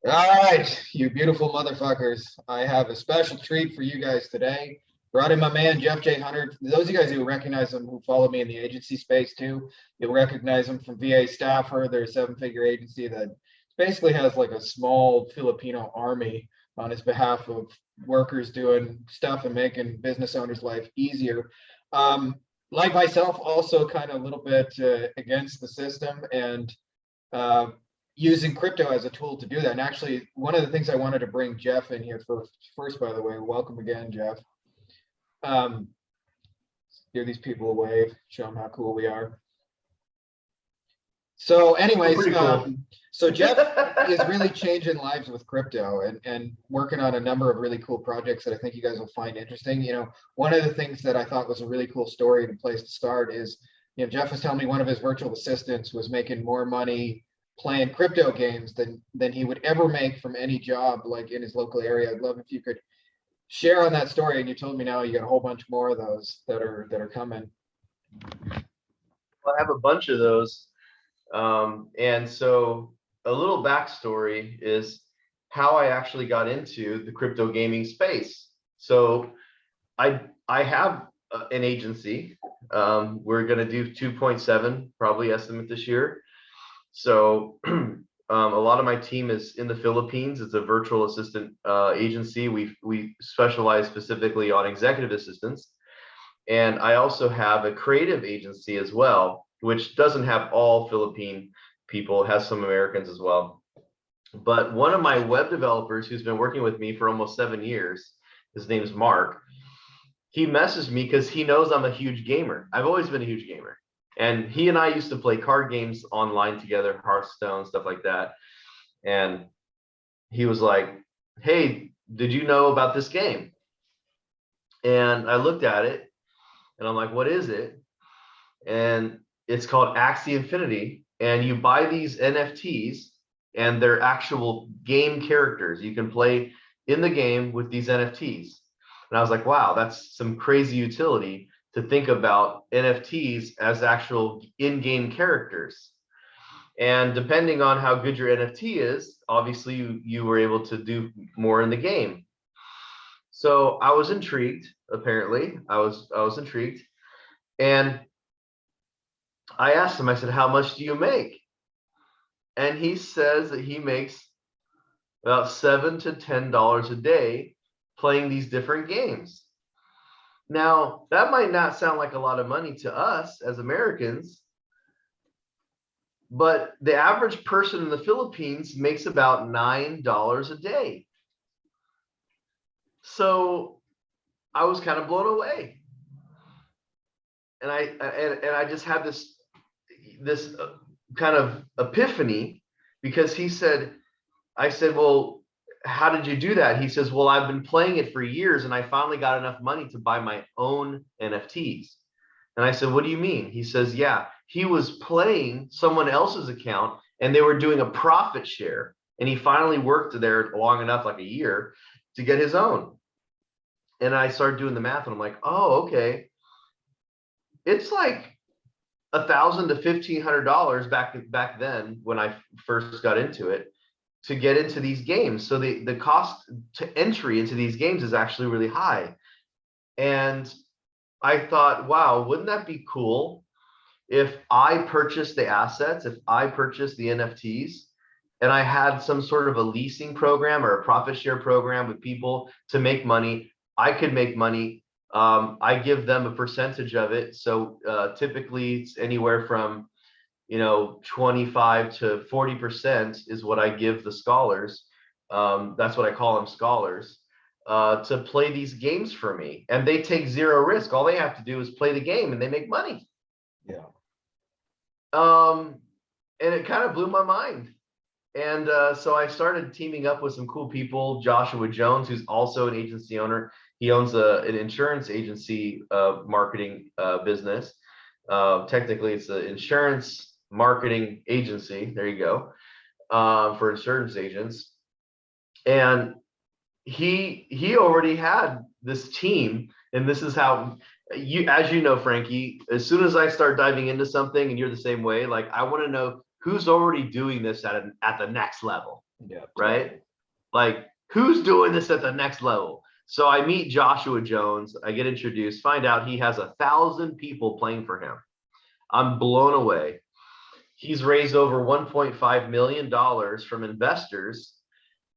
All right, you beautiful motherfuckers. I have a special treat for you guys today. Brought in my man, Jeff J. Hunter. Those of you guys who recognize him, who follow me in the agency space too, you'll recognize him from VA Staffer. They're a seven-figure agency that basically has like a small Filipino army on his behalf of workers doing stuff and making business owners' life easier. Um, like myself, also kind of a little bit against the system and uh, using crypto as a tool to do that. And actually, one of the things I wanted to bring Jeff in here for first, by the way, welcome again, Jeff. Um, give these people a wave, show them how cool we are. So, anyways, Pretty cool. so Jeff is really changing lives with crypto and working on a number of really cool projects that I think you guys will find interesting. You know, one of the things that I thought was a really cool story and a place to start is, you know, Jeff was telling me one of his virtual assistants was making more money playing crypto games than he would ever make from any job like in his local area. I'd love if you could share on that story. And you told me now you got a whole bunch more of those that are coming. I have a bunch of those. And so a little backstory is how I actually got into the crypto gaming space. So I have an agency. We're going to do 2.7 probably estimate this year. So a lot of my team is in the Philippines. It's a virtual assistant agency. We specialize specifically on executive assistants. And I also have a creative agency as well, which doesn't have all Philippine people, has some Americans as well. But one of my web developers who's been working with me for almost 7 years, his name's Mark, he messaged me because he knows I'm a huge gamer. I've always been a huge gamer. And he and I used to play card games online together, Hearthstone, stuff like that. And he was like, hey, did you know about this game? And I looked at it and I'm like, what is it? And it's called Axie Infinity. And you buy these NFTs and they're actual game characters. You can play in the game with these NFTs. And I was like, wow, that's some crazy utility to think about NFTs as actual in-game characters. And depending on how good your NFT is, obviously you were able to do more in the game. So I was intrigued, apparently. I was intrigued. And I asked him, I said, how much do you make? And he says that he makes about $7 to $10 a day playing these different games. Now, that might not sound like a lot of money to us as Americans, but the average person in the Philippines makes about $9 a day. So I was kind of blown away. And I just had this kind of epiphany because he said, I said, well, how did you do that? He says, well, I've been playing it for years and I finally got enough money to buy my own NFTs. And I said, what do you mean? He says, yeah, he was playing someone else's account and they were doing a profit share. And he finally worked there long enough, like a year, to get his own. And I started doing the math and I'm like, oh, okay. It's like $1,000 to $1,500 back then when I first got into it to get into these games. So the cost to entry into these games is actually really high. And I thought, wow, wouldn't that be cool if I purchased the assets, if I purchased the NFTs, and I had some sort of a leasing program or a profit share program with people to make money. I could make money. I give them a percentage of it. So typically it's anywhere from 25 to 40% is what I give the scholars. That's what I call them, scholars, to play these games for me. And they take zero risk. All they have to do is play the game and they make money. Yeah. And it kind of blew my mind. And so I started teaming up with some cool people. Joshua Jones, who's also an agency owner. He owns an insurance agency marketing business. Technically, it's an insurance marketing agency. There you go, for insurance agents. And he already had this team, and this is how as you know, Frankie, as soon as I start diving into something, and you're the same way, like I want to know who's already doing this at the next level, Yeah. right? Like, who's doing this at the next level? So I meet Joshua Jones, I get introduced, find out he has 1,000 people playing for him. I'm blown away. He's raised over $1.5 million from investors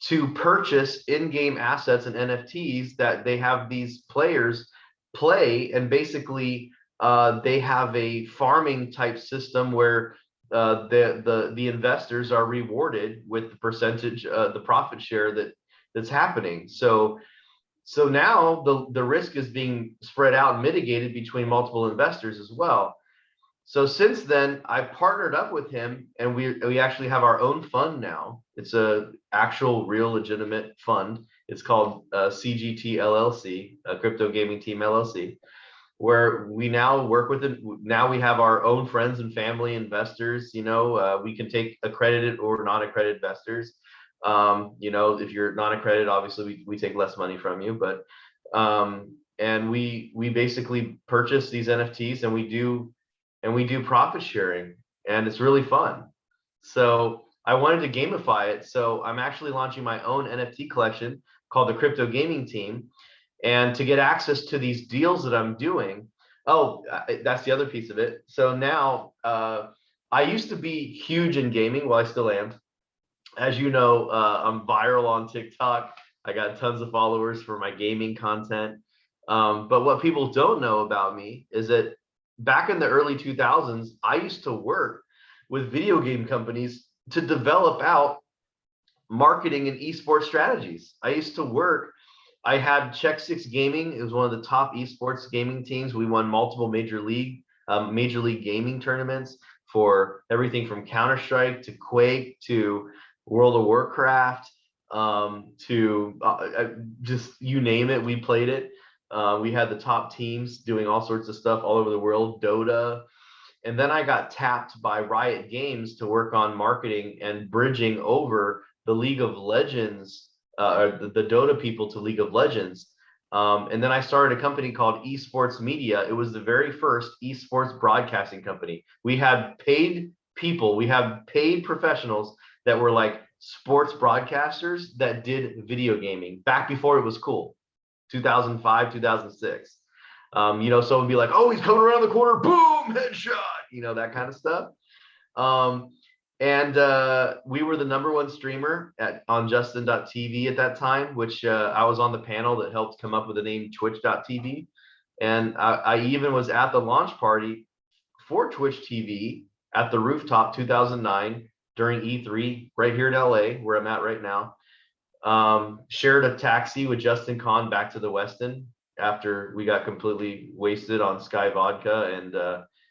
to purchase in-game assets and NFTs that they have these players play, and basically they have a farming type system where the investors are rewarded with the percentage, the profit share that's happening. So now the risk is being spread out and mitigated between multiple investors as well. So since then, I've partnered up with him, and we actually have our own fund now. It's a actual, real, legitimate fund. It's called CGT LLC, Crypto Gaming Team LLC, where we now work with it. Now we have our own friends and family investors. We can take accredited or non-accredited investors. If you're non-accredited, obviously we take less money from you, but and we basically purchase these NFTs, and we do profit sharing, and it's really fun. So I wanted to gamify it. So I'm actually launching my own NFT collection called the Crypto Gaming Team. And to get access to these deals that I'm doing, that's the other piece of it. So now I used to be huge in gaming. Well, I still am. As you know, I'm viral on TikTok. I got tons of followers for my gaming content. But what people don't know about me is that back in the early 2000s, I used to work with video game companies to develop out marketing and esports strategies. I had Check Six Gaming. It was one of the top esports gaming teams. We won multiple major league gaming tournaments for everything from Counter-Strike to Quake to World of Warcraft, to just you name it, we played it. We had the top teams doing all sorts of stuff all over the world, Dota. And then I got tapped by Riot Games to work on marketing and bridging over the League of Legends, the Dota people to League of Legends. And then I started a company called Esports Media. It was the very first esports broadcasting company. We had paid people, we have paid professionals that were like sports broadcasters that did video gaming back before it was cool. 2005, 2006. Someone would be like, oh, he's coming around the corner, boom, headshot, that kind of stuff. And we were the #1 streamer on Justin.tv at that time, which I was on the panel that helped come up with the name Twitch.tv. And I even was at the launch party for Twitch TV at the rooftop 2009 during E3 right here in LA, where I'm at right now. Shared a taxi with Justin Kahn back to the Westin after we got completely wasted on Sky vodka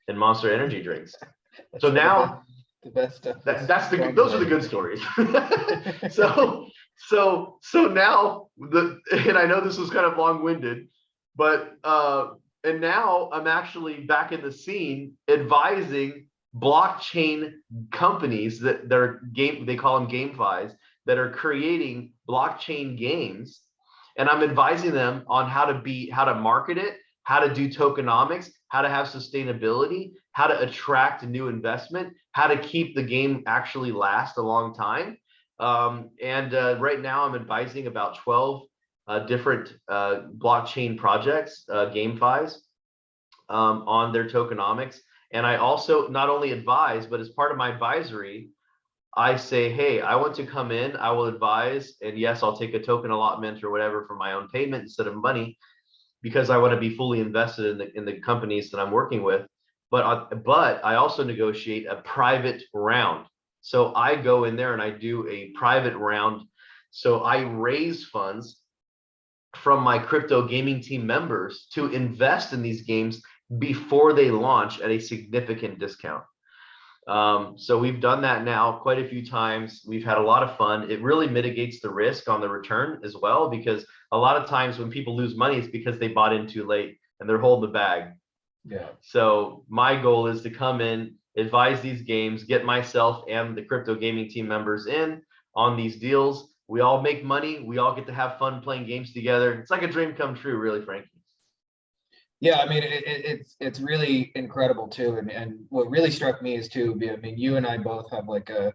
and Monster Energy drinks. So now the best stuff. Those are the good stories. so now and I know this was kind of long-winded, but and now I'm actually back in the scene advising blockchain companies they call them GameFis, that are creating blockchain games, and I'm advising them on how to market it, how to do tokenomics, how to have sustainability, how to attract new investment, how to keep the game actually last a long time. And right now I'm advising about 12 different blockchain projects, GameFis, on their tokenomics. And I also not only advise, but as part of my advisory, I say, hey, I want to come in, I will advise, and yes, I'll take a token allotment or whatever for my own payment instead of money, because I want to be fully invested in the companies that I'm working with. But I also negotiate a private round. So I go in there and I do a private round. So I raise funds from my Crypto Gaming Team members to invest in these games before they launch at a significant discount. So we've done that now quite a few times. We've had a lot of fun. It really mitigates the risk on the return as well, because a lot of times when people lose money, it's because they bought in too late and they're holding the bag. Yeah. So my goal is to come in, advise these games, get myself and the Crypto Gaming Team members in on these deals. We all make money. We all get to have fun playing games together. It's like a dream come true, really, Frankie. Yeah, I mean, it's really incredible too, and what really struck me is too. I mean, you and I both have like a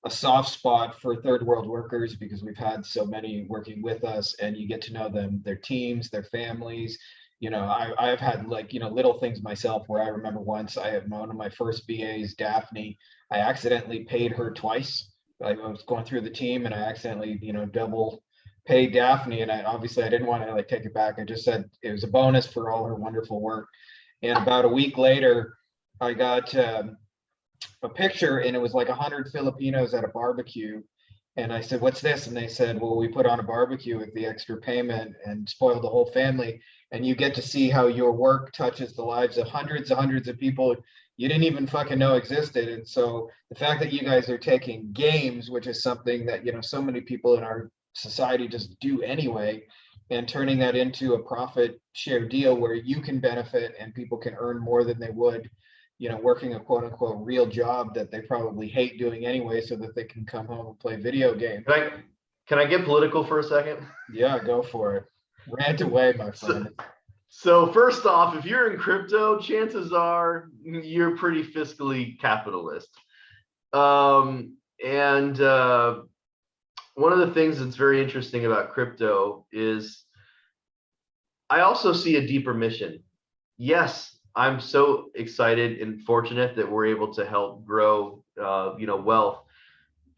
a soft spot for third world workers because we've had so many working with us, and you get to know them, their teams, their families. I've had, like, little things myself where I remember once I had one of my first VAs, Daphne. I accidentally paid her twice. I was going through the team and I accidentally, double paid Daphne, and I didn't want to like take it back. I just said it was a bonus for all her wonderful work. And about a week later, I got a picture, and it was like 100 Filipinos at a barbecue. And I said, "What's this?" And they said, "Well, we put on a barbecue with the extra payment and spoiled the whole family." And you get to see how your work touches the lives of hundreds of people you didn't even fucking know existed. And so the fact that you guys are taking games, which is something that, so many people in our society just do anyway, and turning that into a profit share deal where you can benefit and people can earn more than they would, working a quote unquote real job that they probably hate doing anyway, so that they can come home and play video games. Can I get political for a second? Yeah, go for it. Rant away, my friend. So first off, if you're in crypto, chances are you're pretty fiscally capitalist. And one of the things that's very interesting about crypto is I also see a deeper mission. Yes, I'm so excited and fortunate that we're able to help grow, wealth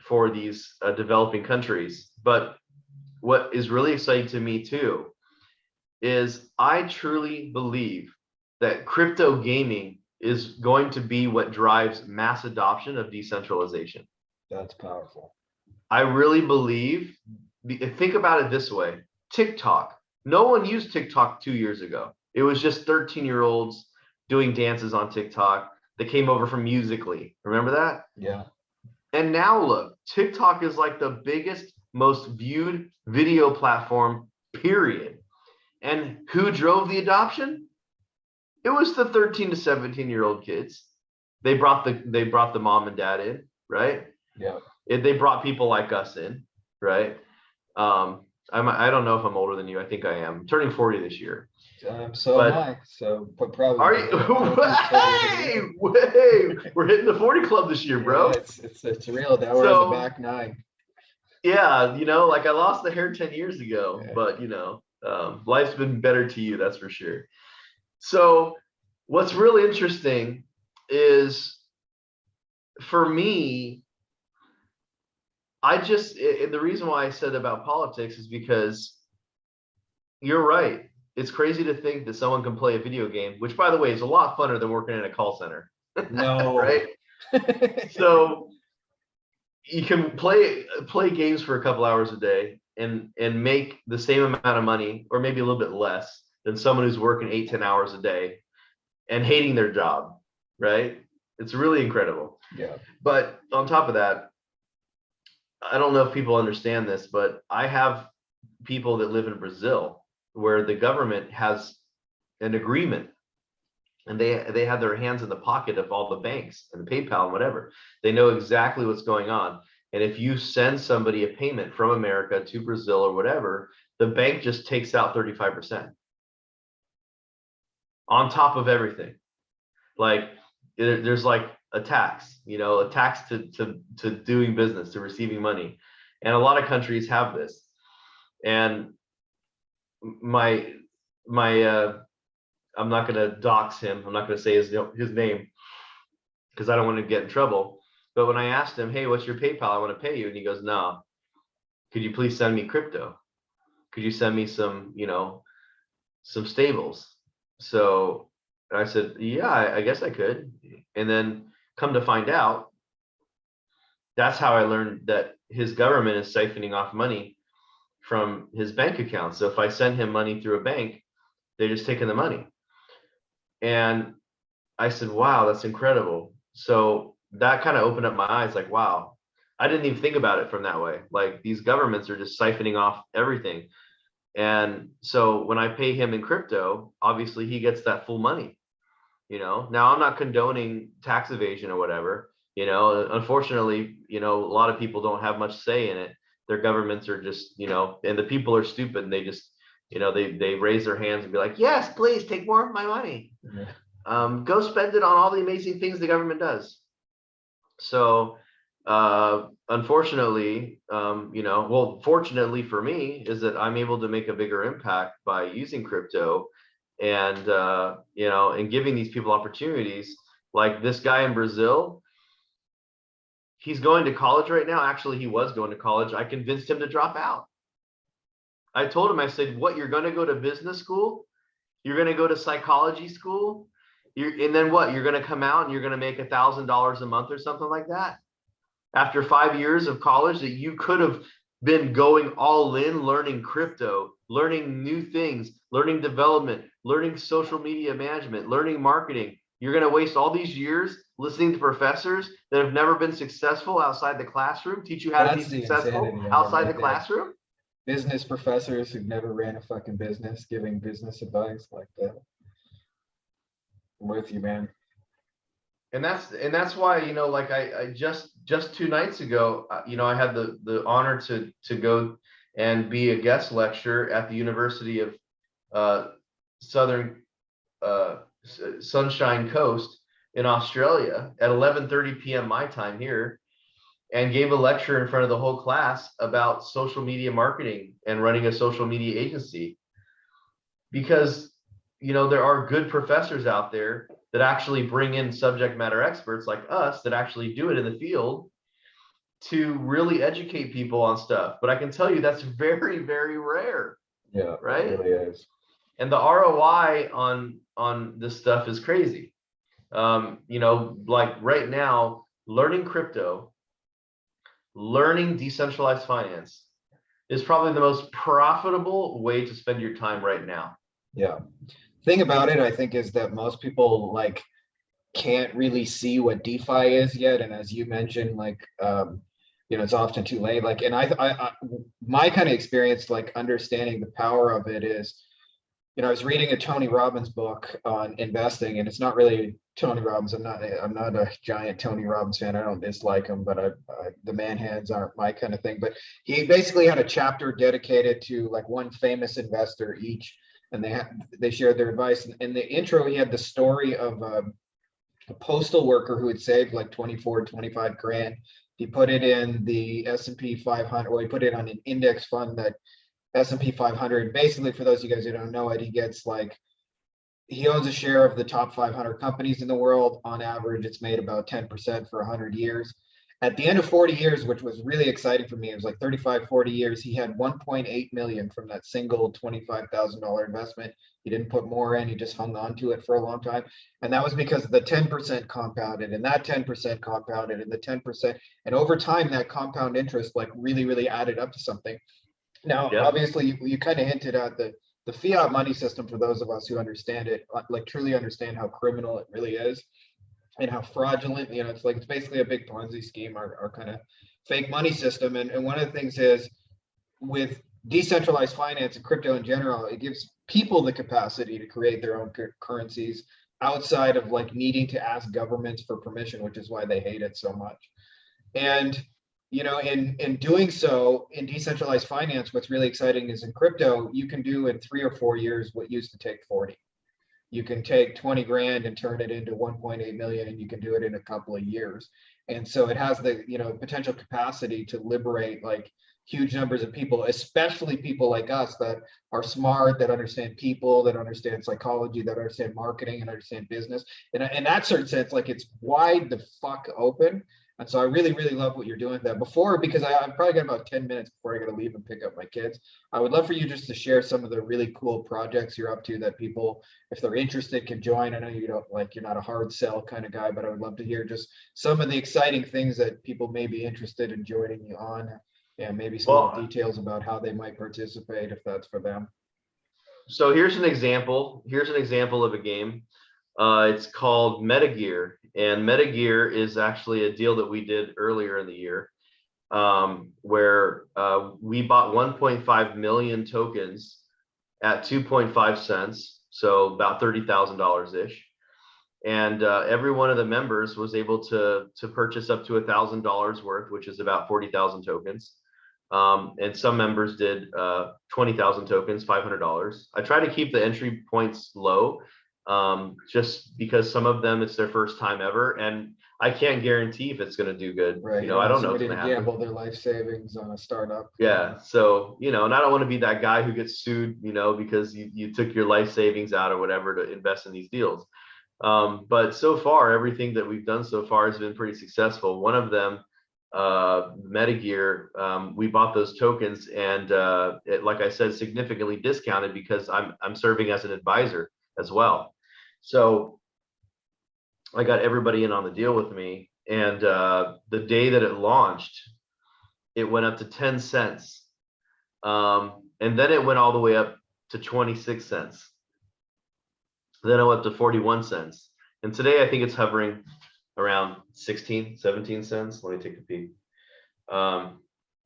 for these developing countries. But what is really exciting to me too is I truly believe that crypto gaming is going to be what drives mass adoption of decentralization. That's powerful. I really believe, think about it this way, TikTok. No one used TikTok 2 years ago. It was just 13-year-olds doing dances on TikTok that came over from Musical.ly. Remember that? Yeah. And now look, TikTok is like the biggest, most viewed video platform, period. And who drove the adoption? It was the 13 to 17-year-old kids. They brought the mom and dad in, right? Yeah. They brought people like us in, right? I don't know if I'm older than you. I think I am. I'm turning 40 this year. So am I. So, but probably. Are you? Hey, we're hitting the 40 club this year, bro. Yeah, it's real. Now we're on the back nine. Yeah, like I lost the hair 10 years ago, Yeah. but life's been better to you, that's for sure. So what's really interesting is, for me, the reason why I said about politics is because you're right. It's crazy to think that someone can play a video game, which, by the way, is a lot funner than working in a call center. No. Right? So you can play games for a couple hours a day and make the same amount of money, or maybe a little bit less, than someone who's working 8-10 hours a day and hating their job, right? It's really incredible. Yeah. But on top of that, I don't know if people understand this, but I have people that live in Brazil where the government has an agreement, and they have their hands in the pocket of all the banks and PayPal and whatever. They know exactly what's going on. And if you send somebody a payment from America to Brazil or whatever, the bank just takes out 35% on top of everything. Like there's like a tax, a tax to doing business, to receiving money. And a lot of countries have this. And my I'm not going to dox him. I'm not going to say his name because I don't want to get in trouble. But when I asked him, "Hey, what's your PayPal? I want to pay you," and he goes, "No. Could you please send me crypto? Could you send me some, some stables?" So I said, "Yeah, I guess I could." And then come to find out, that's how I learned that his government is siphoning off money from his bank account. So if I send him money through a bank, they're just taking the money. And I said, wow, that's incredible. So that kind of opened up my eyes, like, wow, I didn't even think about it from that way. Like, these governments are just siphoning off everything. And so when I pay him in crypto, obviously he gets that full money. Now I'm not condoning tax evasion or whatever. Unfortunately, a lot of people don't have much say in it. Their governments are just, and the people are stupid, and they just, they raise their hands and be like, yes, please take more of my money. Yeah. Go spend it on all the amazing things the government does. So Unfortunately, well, fortunately for me is that I'm able to make a bigger impact by using crypto and, and giving these people opportunities. Like this guy in Brazil, he's going to college right now. Actually, he was going to college. I convinced him to drop out. I told him, I said, what, you're going to go to business school? You're going to go to psychology school? And then what? You're going to come out and you're going to make $1,000 a month or something like that? After 5 years of college that you could have been going all in, learning crypto, learning new things, learning development, learning social media management, learning marketing. You're going to waste all these years listening to professors that have never been successful outside the classroom, teach you how to be That's the successful insanity of it outside the right there. classroom. Business professors who never ran a fucking business giving business advice like that. I'm with you, man. And that's why, like I just 2 nights ago, I had the honor to go and be a guest lecturer at the University of Southern Sunshine Coast in Australia at 11:30 p.m. my time here, and gave a lecture in front of the whole class about social media marketing and running a social media agency. Because there are good professors out there that actually bring in subject matter experts like us that actually do it in the field to really educate people on stuff. But I can tell you that's very, very rare. Yeah, right? it really is. And the ROI on this stuff is crazy. Like right now, learning crypto, learning decentralized finance is probably the most profitable way to spend your time right now. Yeah. Thing about it, I think, is that most people like can't really see what DeFi is yet. And as you mentioned, like, it's often too late. Like, and I my kind of experience, like understanding the power of it is, I was reading a Tony Robbins book on investing, and it's not really Tony Robbins. I'm not a giant Tony Robbins fan. I don't dislike him, but the man hands aren't my kind of thing. But he basically had a chapter dedicated to like one famous investor each, and they shared their advice. And in the intro, he had the story of a postal worker who had saved like 24, 25 grand. He put it in the S&P 500, or he put it on an index fund that S&P 500. Basically, for those of you guys who don't know it, he owns a share of the top 500 companies in the world. On average, it's made about 10% for 100 years. At the end of 40 years, which was really exciting for me, it was like 35, 40 years, he had 1.8 million from that single $25,000 investment. He didn't put more in, he just hung on to it for a long time. And that was because the 10% compounded, and that 10% compounded, and the 10%. And over time, that compound interest like really, really added up to something. Now, Yeah. obviously, you kind of hinted at the fiat money system, for those of us who understand it, like truly understand how criminal it really is and how fraudulent, it's basically a big Ponzi scheme, our kind of fake money system. And one of the things is with decentralized finance and crypto in general, it gives people the capacity to create their own currencies outside of like needing to ask governments for permission, which is why they hate it so much. And in doing so in decentralized finance, what's really exciting is in crypto, you can do in 3 or 4 years what used to take 40. You can take 20 grand and turn it into 1.8 million, and you can do it in a couple of years. And so it has the potential capacity to liberate like huge numbers of people, especially people like us that are smart, that understand people, that understand psychology, that understand marketing and understand business. And in that certain sense, like it's wide the fuck open. And so I really, really love what you're doing with that. Because I've probably got about 10 minutes before I got to leave and pick up my kids. I would love for you just to share some of the really cool projects you're up to that people, if they're interested, can join. I know you're not a hard sell kind of guy, but I would love to hear just some of the exciting things that people may be interested in joining you on, and maybe some more details about how they might participate if that's for them. So here's an example. Here's an example of a game. It's called MetaGear, and MetaGear is actually a deal that we did earlier in the year, where we bought 1.5 million tokens at 2.5 cents, so about $30,000 ish. And every one of the members was able to purchase up to $1,000 worth, which is about 40,000 tokens. And some members did 20,000 tokens, $500. I try to keep the entry points low, just because some of them it's their first time ever. And I can't guarantee if it's going to do good. Right. You You know, don't I want don't know what's somebody going to to happen. gamble their life savings on a startup. Yeah. So, you know, and I don't want to be that guy who gets sued, you know, because you took your life savings out or whatever to invest in these deals. But so far, everything that we've done so far has been pretty successful. One of them, Metagear, we bought those tokens and like I said, significantly discounted because I'm serving as an advisor as well. So I got everybody in on the deal with me. And the day that it launched, it went up to 10 cents. And then it went all the way up to 26 cents. Then it went up to 41 cents. And today I think it's hovering around 16, 17 cents. Let me take a peek. For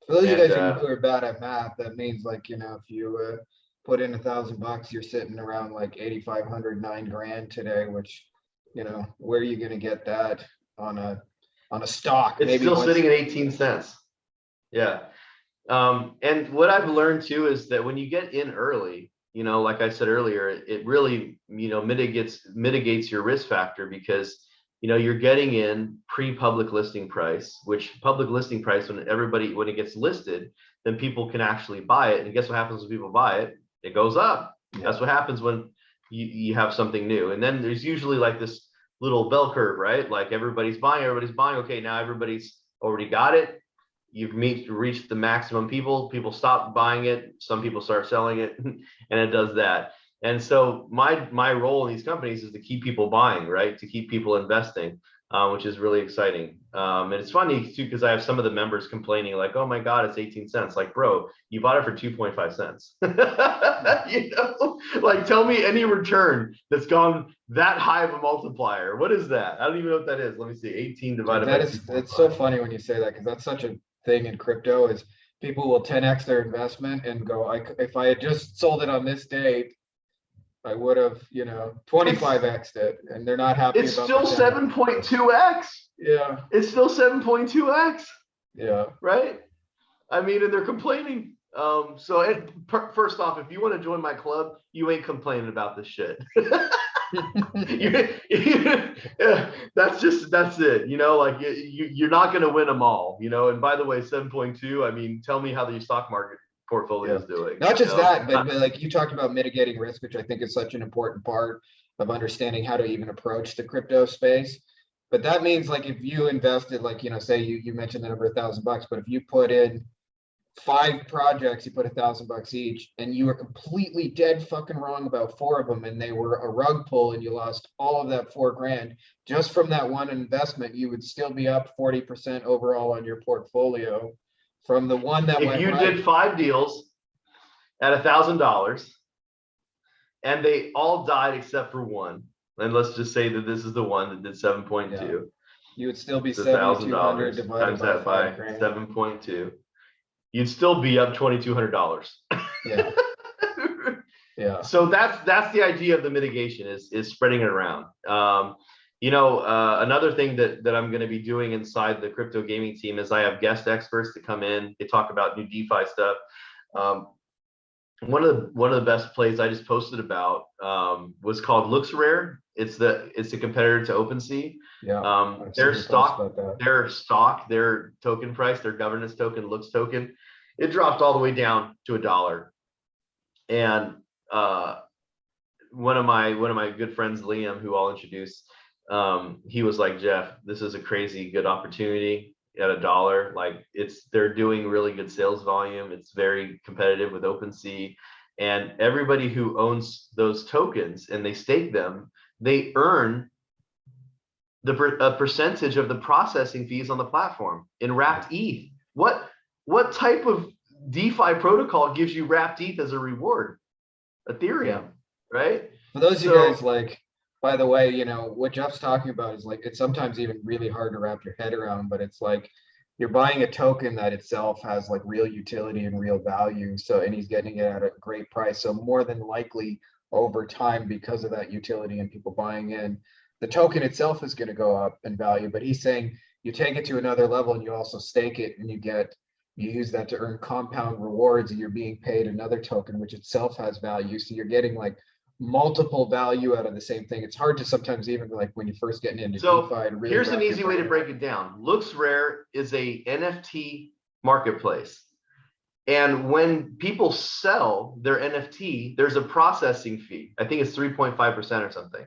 those of you And, guys who are bad at math, that means like, you know, if you put in $1,000, you're sitting around like 8,500, 9 grand today, which, you know, where are you going to get that on a stock? it's Maybe still once, sitting at 18 cents. Yeah. And what I've learned too is that when you get in early, you know, like I said earlier, it really, you know, mitigates your risk factor because, you know, you're getting in pre-public listing price, which public listing price, when it gets listed, then people can actually buy it. And guess what happens when people buy it? It goes up. Yeah. That's what happens when you have something new. And then there's usually like this little bell curve, right? Like everybody's buying. Okay, now everybody's already got it. You've reached the maximum people stop buying it, some people start selling it, and it does that. And so my role in these companies is to keep people buying, right? To keep people investing, which is really exciting. And it's funny too, because I have some of the members complaining like, oh my God, it's 18 cents. Like, bro, you bought it for 2.5 cents. You know, like tell me any return that's gone that high of a multiplier. What is that? I don't even know what that is. Let me see. 18 divided by 2.5. it's so funny when you say that, because that's such a thing in crypto is people will 10x their investment and go, if I had just sold it on this date, I would have, you know, 25x'd it, and they're not happy It's about still the 10x. 7.2x. Yeah, It's still 7.2x, yeah. right? I mean, and they're complaining. First off, if you want to join my club, you ain't complaining about this shit. That's it. You know, like you're not going to win them all, you know. And by the way, 7.2, I mean, tell me how the stock market portfolio is doing. Not just you know? that, but like you talked about mitigating risk, which I think is such an important part of understanding how to even approach the crypto space. But that means like if you invested, like, you know, say you mentioned the number $1,000, but if you put in 5 projects, you put $1,000 each, and you were completely dead fucking wrong about 4 of them, and they were a rug pull, and you lost all of that 4 grand just from that one investment, you would still be up 40% overall on your portfolio from the one that if went you right. did 5 deals at $1,000 and they all died except for one, and let's just say that this is the one that did 7.2. Yeah. You would still be It's $7,200 $1,000 divided times by that by 5 grand. 7.2. You'd still be up $2,200. Yeah. Yeah. So that's the idea of the mitigation is spreading it around. You know, another thing that I'm going to be doing inside the crypto gaming team is I have guest experts to come in. They talk about new DeFi stuff. One of the best plays I just posted about was called LooksRare. It's a competitor to OpenSea. Yeah. Their token price, their governance token, Looks token, it dropped all the way down to $1. And one of my good friends, Liam, who I'll introduce, he was like, Jeff, this is a crazy good opportunity at $1. Like they're doing really good sales volume. It's very competitive with OpenSea, and everybody who owns those tokens and they stake them, they earn a percentage of the processing fees on the platform in wrapped ETH. What type of DeFi protocol gives you wrapped ETH as a reward? Ethereum, right? For those of you guys, like, by the way, you know, what Jeff's talking about is like, it's sometimes even really hard to wrap your head around, but it's like, you're buying a token that itself has like real utility and real value. So, and he's getting it at a great price. So more than likely over time, because of that utility and people buying in, the token itself is going to go up in value. But he's saying you take it to another level and you also stake it, and you use that to earn compound rewards, and you're being paid another token, which itself has value. So you're getting like multiple value out of the same thing. It's hard to sometimes even like when you're first getting into So DeFi to really here's an wrap your easy way to brain break around. it down. LooksRare is a NFT marketplace. And when people sell their NFT, there's a processing fee. I think it's 3.5% or something.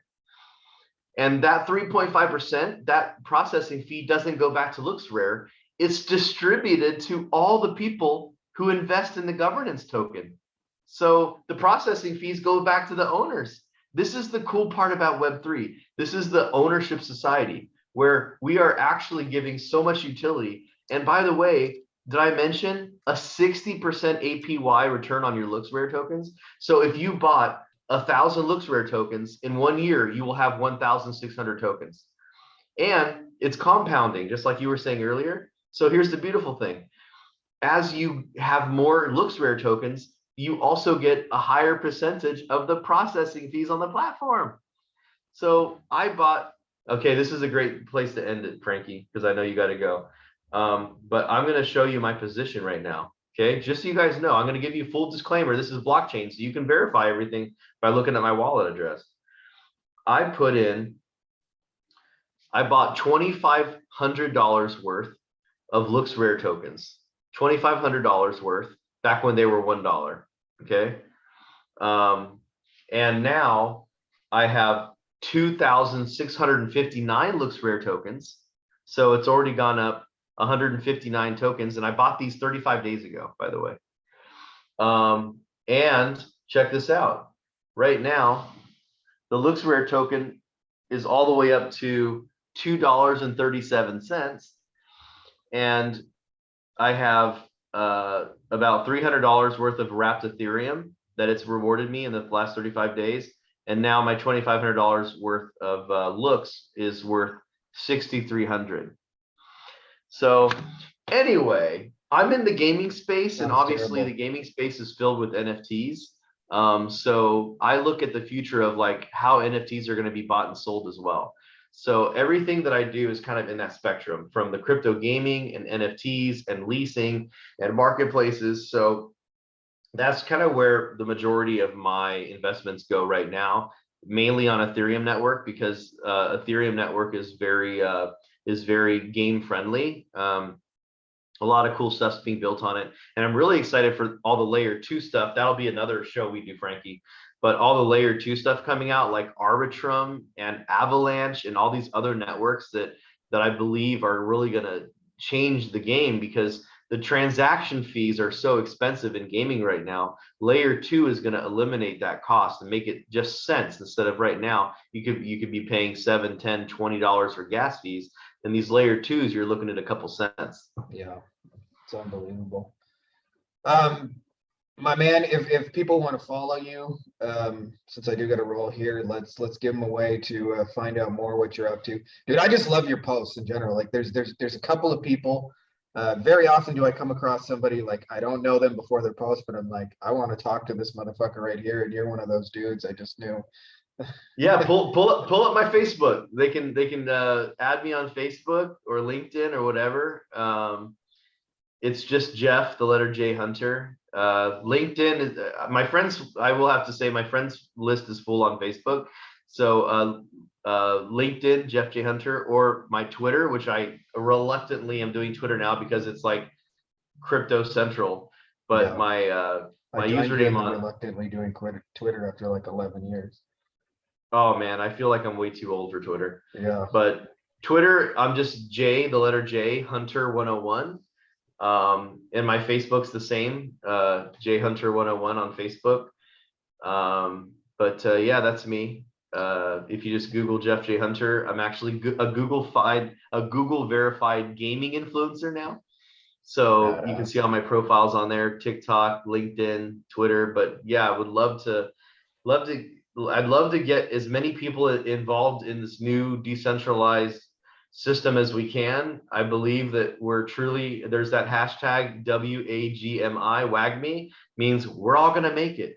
And that 3.5%, that processing fee doesn't go back to LooksRare. It's distributed to all the people who invest in the governance token. So the processing fees go back to the owners. This is the cool part about Web3. This is the ownership society where we are actually giving so much utility. And by the way, did I mention a 60% APY return on your LooksRare tokens? So if you bought 1,000 LooksRare tokens in 1 year, you will have 1,600 tokens. And it's compounding, just like you were saying earlier. So here's the beautiful thing. As you have more LooksRare tokens, you also get a higher percentage of the processing fees on the platform. So I bought, okay, this is a great place to end it, Frankie, because I know you got to go. But I'm going to show you my position right now. Okay, just so you guys know, I'm going to give you full disclaimer. This is blockchain, so you can verify everything by looking at my wallet address. I bought $2,500 worth of LooksRare tokens, $2,500 worth back when they were $1. Okay. And now I have 2,659 LooksRare tokens. So it's already gone up 159 tokens. And I bought these 35 days ago, by the way. And check this out. Right now, the LooksRare token is all the way up to $2.37. And I have about $300 worth of wrapped Ethereum that it's rewarded me in the last 35 days. And now my $2,500 worth of looks is worth 6,300. So anyway, I'm in the gaming space, and obviously the gaming space is filled with NFTs. So I look at the future of like how NFTs are going to be bought and sold as well. So everything that I do is kind of in that spectrum, from the crypto gaming and NFTs and leasing and marketplaces. So that's kind of where the majority of my investments go right now, mainly on Ethereum network, because Ethereum network is very game friendly. A lot of cool stuff's being built on it. And I'm really excited for all the layer 2 stuff. That'll be another show we do, Frankie. But all the layer 2 stuff coming out, like Arbitrum and Avalanche and all these other networks that I believe are really going to change the game, because the transaction fees are so expensive in gaming right now. Layer 2 is going to eliminate that cost and make it just cents, instead of right now you could be paying $7, $10, $20 for gas fees. And these layer 2s, you're looking at a couple cents. Yeah, it's unbelievable. My man, if people want to follow you, since I do got a role here, let's give them a way to find out more what you're up to. Dude, I just love your posts in general. Like there's a couple of people, very often do I come across somebody like I don't know them before their post, but I'm like, I want to talk to this motherfucker right here, and you're one of those dudes I just knew. Yeah, pull up my Facebook. They can add me on Facebook or LinkedIn or whatever. It's just Jeff, the letter J Hunter. LinkedIn is my friends. I will have to say my friends list is full on Facebook. So LinkedIn, Jeff J Hunter, or my Twitter, which I reluctantly am doing Twitter now because it's like crypto central. But yeah. my username on reluctantly doing Twitter after like 11 years. Oh man, I feel like I'm way too old for Twitter. Yeah. But Twitter, I'm just J, the letter J, Hunter 101. And my Facebook's the same, J Hunter 101 on Facebook. But yeah, that's me. If you just Google Jeff J Hunter, I'm actually a Google verified gaming influencer now. So you can see all my profiles on there: TikTok, LinkedIn, Twitter. But yeah, I would I'd love to get as many people involved in this new decentralized system as we can. I believe that there's that hashtag WAGMI, WAGMI, means we're all going to make it.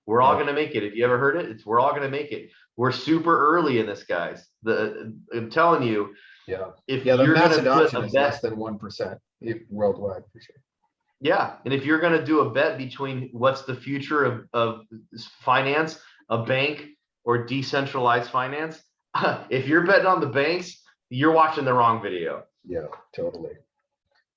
We're all going to make it. If you ever heard it, we're all going to make it. We're super early in this, guys. I'm telling you. Yeah. If the you're mass going to adoption is less than 1% worldwide for sure. Yeah, and if you're going to do a bet between what's the future of finance, a bank or decentralized finance, if you're betting on the banks, you're watching the wrong video. Yeah, totally.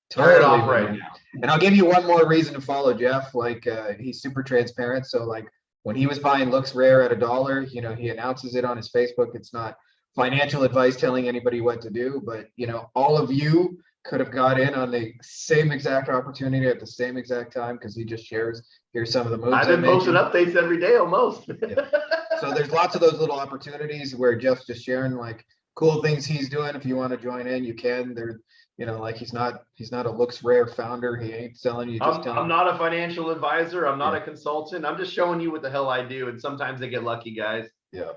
Turn it off Totally, right man. now. And I'll give you one more reason to follow Jeff. Like he's super transparent. So like when he was buying Looks Rare at $1, you know, he announces it on his Facebook. It's not financial advice telling anybody what to do, but you know, all of you could have got in on the same exact opportunity at the same exact time because he just shares, here's some of the moves I've been I'm posting making. updates every day almost. Yeah. So there's lots of those little opportunities where Jeff's just sharing like cool things he's doing. If you want to join in, you can. There, you know, like he's not a Looks Rare founder. He ain't selling you, just I'm telling. not a financial advisor. I'm not Yeah. a consultant. I'm just showing you what the hell I do. And sometimes I get lucky, guys. Yeah.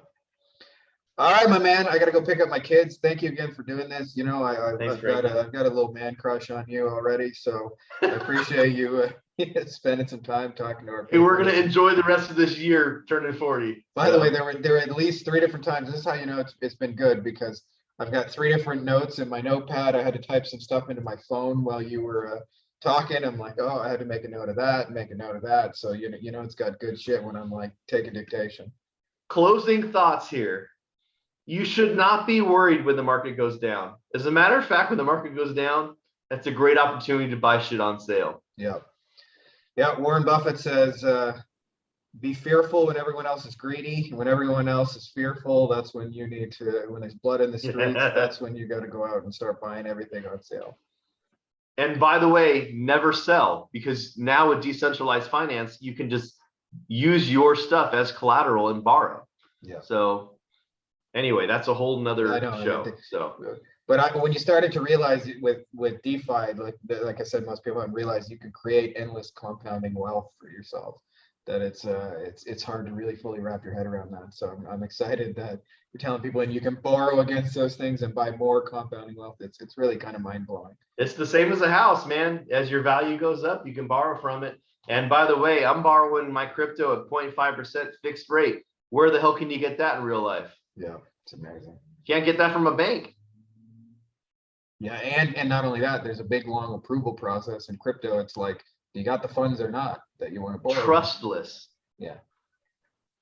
All right, my man. I gotta go pick up my kids. Thank you again for doing this. You know, Thanks, I've got a little man crush on you already, so I appreciate you spending some time talking to our Hey, we're people. gonna enjoy the rest of this year turning 40. By the way, there were at least 3 different times. This is how you know it's been good because I've got 3 different notes in my notepad. I had to type some stuff into my phone while you were talking. I'm like, oh, I had to make a note of that, make a note of that. So you know it's got good shit when I'm like taking dictation. Closing thoughts here. You should not be worried when the market goes down. As a matter of fact, when the market goes down, that's a great opportunity to buy shit on sale. Yeah. Yeah. Warren Buffett says, be fearful when everyone else is greedy. When everyone else is fearful, that's when you need to, when there's blood in the streets, that's when you got to go out and start buying everything on sale. And by the way, never sell, because now with decentralized finance, you can just use your stuff as collateral and borrow. Yeah. So anyway, that's a whole nother show. But when you started to realize it with DeFi, like I said, most people haven't realized you can create endless compounding wealth for yourself. That it's hard to really fully wrap your head around that. So I'm excited that you're telling people and you can borrow against those things and buy more compounding wealth. It's really kind of mind blowing. It's the same as a house, man. As your value goes up, you can borrow from it. And by the way, I'm borrowing my crypto at 0.5% fixed rate. Where the hell can you get that in real life? Yeah, it's amazing. Can't get that from a bank. Yeah, and not only that, there's a big long approval process in crypto. It's like, you got the funds or not that you want to borrow? Trustless. Yeah.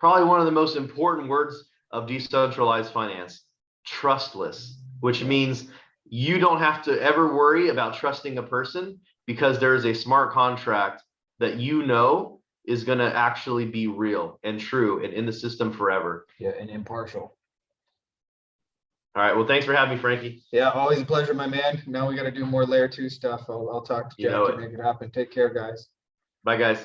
Probably one of the most important words of decentralized finance. Trustless, which means you don't have to ever worry about trusting a person because there is a smart contract that you know is going to actually be real and true and in the system forever. Yeah, and impartial. All right. Well, thanks for having me, Frankie. Yeah, always a pleasure, my man. Now we got to do more layer 2 stuff. I'll talk to Jeff to make it happen. Take care, guys. Bye, guys.